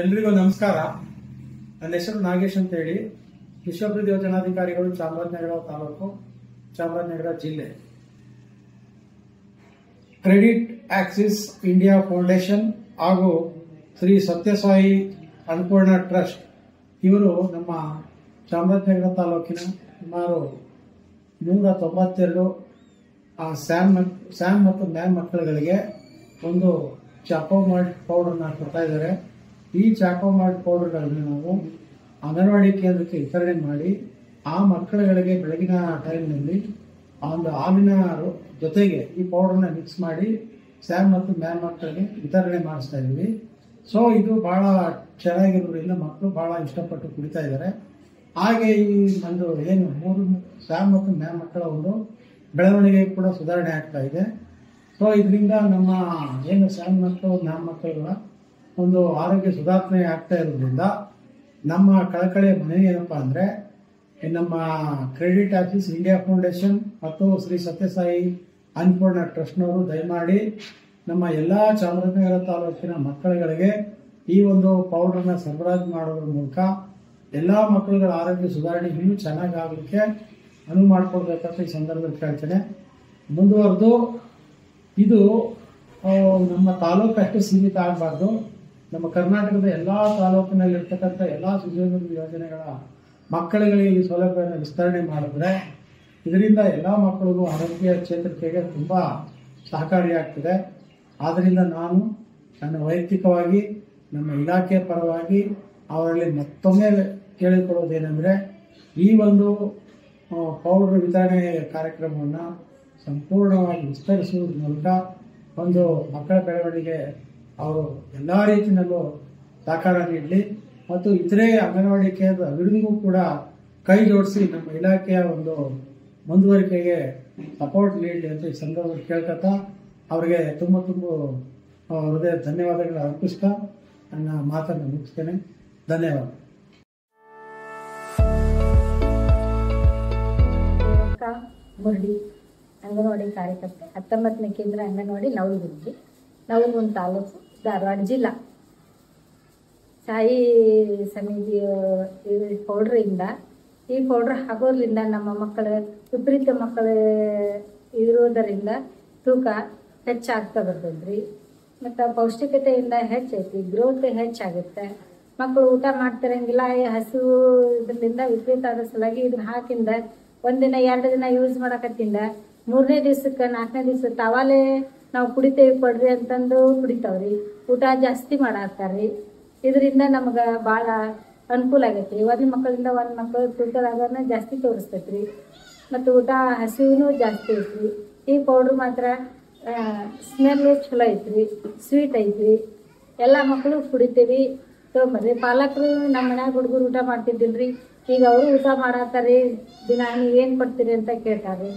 ಎಲ್ರಿಗೂ ನಮಸ್ಕಾರ. ನನ್ನ ಹೆಸರು ನಾಗೇಶ್ ಅಂತ ಹೇಳಿ, ವಿಶ್ವಭಿವೃದ್ಧಿ ಯೋಜನಾಧಿಕಾರಿಗಳು, ಚಾಮರಾಜನಗರ ತಾಲೂಕು, ಚಾಮರಾಜನಗರ ಜಿಲ್ಲೆ. ಕ್ರೆಡಿಟ್ ಆಕ್ಸಿಸ್ ಇಂಡಿಯಾ ಫೌಂಡೇಶನ್ ಹಾಗೂ ಶ್ರೀ ಸತ್ಯಸಾಯಿ ಅನ್ನಪೂರ್ಣ ಟ್ರಸ್ಟ್ ಇವರು ನಮ್ಮ ಚಾಮರಾಜನಗರ ತಾಲೂಕಿನ ಸುಮಾರು 192 ಸ್ಯಾಮ್ ಮತ್ತು ಮ್ಯಾಮ್ ಮಕ್ಕಳುಗಳಿಗೆ ಒಂದು ಚಾಕೋ ಮಾಲ್ಟ್ ಪೌಡರ್ನ ಕೊಡ್ತಾ ಇದ್ದಾರೆ. ಈ ಚಾಕೋ ಮಾಲ್ಟ್ ಪೌಡರ್ಗಳನ್ನು ನಾವು ಅಂಗನವಾಡಿ ಕೇಂದ್ರಕ್ಕೆ ವಿತರಣೆ ಮಾಡಿ ಆ ಮಕ್ಕಳುಗಳಿಗೆ ಬೆಳಗಿನ ಟೈಮ್ನಲ್ಲಿ ಒಂದು ಹಾಲಿನ ಜೊತೆಗೆ ಈ ಪೌಡರ್ನ ಮಿಕ್ಸ್ ಮಾಡಿ ಸ್ಯಾಮ್ ಮತ್ತು ಮ್ಯಾಮ್ ಮಕ್ಕಳಿಗೆ ವಿತರಣೆ ಮಾಡಿಸ್ತಾ ಇದ್ದೀವಿ. ಸೊ ಇದು ಭಾಳ ಚೆನ್ನಾಗಿರೋದ್ರಿಂದ ಮಕ್ಕಳು ಭಾಳ ಇಷ್ಟಪಟ್ಟು ಕುಡಿತಾ ಇದ್ದಾರೆ. ಹಾಗೆ ಈ ಒಂದು ಏನು 3 ಸ್ಯಾಮ್ ಮತ್ತು ಮ್ಯಾಮ್ ಮಕ್ಕಳ ಒಂದು ಬೆಳವಣಿಗೆ ಕೂಡ ಸುಧಾರಣೆ ಆಗ್ತಾ ಇದೆ. ಸೊ ಇದರಿಂದ ನಮ್ಮ ಏನು ಸ್ಯಾಮ್ ಮತ್ತು ಮ್ಯಾಮ್ ಮಕ್ಕಳುಗಳ ಒಂದು ಆರೋಗ್ಯ ಸುಧಾರಣೆ ಆಗ್ತಾ ಇರೋದ್ರಿಂದ ನಮ್ಮ ಕಳಕಳಿಯ ಮನವಿ ಏನಪ್ಪ ಅಂದರೆ, ನಮ್ಮ ಕ್ರೆಡಿಟ್ ಆಕ್ಸಿಸ್ ಇಂಡಿಯಾ ಫೌಂಡೇಶನ್ ಮತ್ತು ಶ್ರೀ ಸತ್ಯಸಾಯಿ ಅನ್ನಪೂರ್ಣ ಟ್ರಸ್ಟ್ನವರು ದಯಮಾಡಿ ನಮ್ಮ ಎಲ್ಲ ಚಾಮರಾಜನಗರ ತಾಲೂಕಿನ ಮಕ್ಕಳುಗಳಿಗೆ ಈ ಒಂದು ಪೌಡರ್ನ ಸರಬರಾಜು ಮಾಡೋದ್ರ ಮೂಲಕ ಎಲ್ಲ ಮಕ್ಕಳುಗಳ ಆರೋಗ್ಯ ಸುಧಾರಣೆ ಇನ್ನೂ ಚೆನ್ನಾಗಾಗಲಿಕ್ಕೆ ಅನುವು ಮಾಡಿಕೊಡ್ಬೇಕಂತ ಈ ಸಂದರ್ಭದಲ್ಲಿ ಕೇಳ್ತೇನೆ. ಮುಂದುವರೆದು ಇದು ನಮ್ಮ ತಾಲೂಕಷ್ಟು ಸೀಮಿತ ಆಗಬಾರ್ದು. ನಮ್ಮ ಕರ್ನಾಟಕದ ಎಲ್ಲ ತಾಲೂಕಿನಲ್ಲಿರ್ತಕ್ಕಂಥ ಎಲ್ಲ ಸುಜಾತ ಯೋಜನೆಗಳ ಮಕ್ಕಳುಗಳಿಗೆ ಈ ಸೌಲಭ್ಯವನ್ನು ವಿಸ್ತರಣೆ ಮಾಡಿದ್ರೆ ಇದರಿಂದ ಎಲ್ಲ ಮಕ್ಕಳಿಗೂ ಆರೋಗ್ಯ ಚೇತರಿಕೆಗೆ ತುಂಬ ಸಹಕಾರಿಯಾಗ್ತದೆ. ಆದ್ದರಿಂದ ನಾನು ನನ್ನ ವೈಯಕ್ತಿಕವಾಗಿ ನಮ್ಮ ಇಲಾಖೆ ಪರವಾಗಿ ಅವರಲ್ಲಿ ಮತ್ತೊಮ್ಮೆ ಕೇಳಿಕೊಳ್ಳೋದೇನೆಂದರೆ, ಈ ಒಂದು ಪೌಡರ್ ವಿತರಣೆ ಕಾರ್ಯಕ್ರಮವನ್ನು ಸಂಪೂರ್ಣವಾಗಿ ವಿಸ್ತರಿಸುವುದರ ಮೂಲಕ ಒಂದು ಮಕ್ಕಳ ಬೆಳವಣಿಗೆ ಅವರು ಎಲ್ಲ ರೀತಿಯಲ್ಲೂ ಸಹಕಾರ ನೀಡಲಿ ಮತ್ತು ಇತರೆ ಅಂಗನವಾಡಿ ಕೇಂದ್ರ ಅಭಿವೃದ್ಧಿಗೂ ಕೂಡ ಕೈ ಜೋಡಿಸಿ ನಮ್ಮ ಇಲಾಖೆಯ ಒಂದು ಮುಂದುವರಿಕೆಗೆ ಸಪೋರ್ಟ್ ನೀಡಲಿ ಅಂತ ಈ ಸಂದರ್ಭದಲ್ಲಿ ಕೇಳ್ಕೊತಾ ಅವರಿಗೆ ತುಂಬ ಹೃದಯ ಧನ್ಯವಾದಗಳು ಅರ್ಪಿಸ್ತಾ ನನ್ನ ಮಾತನ್ನು ಮುಗಿಸ್ತೇನೆ. ಧನ್ಯವಾದ. ಮುರಡಿ ಅಂಗನವಾಡಿ ಕಾರ್ಯಕರ್ತೆ, 19ನೇ ಕೇಂದ್ರ ಅಂಗನವಾಡಿ ನವಲಗುಂದ ತಾಲೂಕು, ಧಾರವಾಡ ಜಿಲ್ಲಾ. ಸಾಯಿ ಸಮಿತಿ ಪೌಡ್ರಿಂದ ಈ ಪೌಡ್ರ್ ಹಾಕೋದ್ರಿಂದ ನಮ್ಮ ಮಕ್ಕಳ ವಿಪರೀತ ಮಕ್ಕಳು ಇರುವುದರಿಂದ ತೂಕ ಹೆಚ್ಚಾಗ್ತಾ ಬರ್ತದ್ರಿ. ಮತ್ತು ಪೌಷ್ಟಿಕತೆಯಿಂದ ಹೆಚ್ಚೈತಿ, ಗ್ರೋತ್ ಹೆಚ್ಚಾಗುತ್ತೆ. ಮಕ್ಕಳು ಊಟ ಮಾಡ್ತಿರಂಗಿಲ್ಲ, ಹಸಿವು ಇದರಿಂದ ವಿಪರೀತ ಆದ ಸಲುವಾಗಿ ಇದನ್ನ ಹಾಕಿಂದ 1 ದಿನ 2 ದಿನ ಯೂಸ್ ಮಾಡಕತ್ತಿಂದ 3ನೇ ದಿವ್ಸಕ್ಕೆ 4ನೇ ದಿವ್ಸ ತಾವಾಲೆ ನಾವು ಕುಡಿತೇವೆ ಕೊಡ್ರಿ ಅಂತಂದು ಕುಡಿತಾವ್ರಿ. ಊಟ ಜಾಸ್ತಿ ಮಾಡಾಕ್ತಾರ್ರಿ. ಇದರಿಂದ ನಮ್ಗೆ ಭಾಳ ಅನುಕೂಲ ಆಗೈತಿ. ಒಂದು ಮಕ್ಕಳಿಂದ ಒಂದು ಮಕ್ಕಳು ತೂಕದಾಗನ ಜಾಸ್ತಿ ತೋರಿಸ್ತೈತ್ರಿ ಮತ್ತು ಊಟ ಹಸಿವು ಜಾಸ್ತಿ ಐತ್ರಿ. ಈ ಪೌಡ್ರ್ ಮಾತ್ರ ಸ್ಮೆಲ್ಲು ಚಲೋ ಐತ್ರಿ, ಸ್ವೀಟ್ ಐತ್ರಿ. ಎಲ್ಲ ಮಕ್ಕಳು ಕುಡಿತೀವಿ. ತೊಗೊಂಬರ್ರಿ. ಪಾಲಕರು ನಮ್ಮ ಮನ್ಯಾಗ ಹುಡುಗರು ಊಟ ಮಾಡ್ತಿದ್ದಿಲ್ರಿ, ಈಗ ಅವರು ಊಟ ಮಾಡತ್ತಾರ್ರಿ. ದಿನ ನೀವೇನು ಕೊಡ್ತೀರಿ ಅಂತ ಕೇಳ್ತಾರೆ.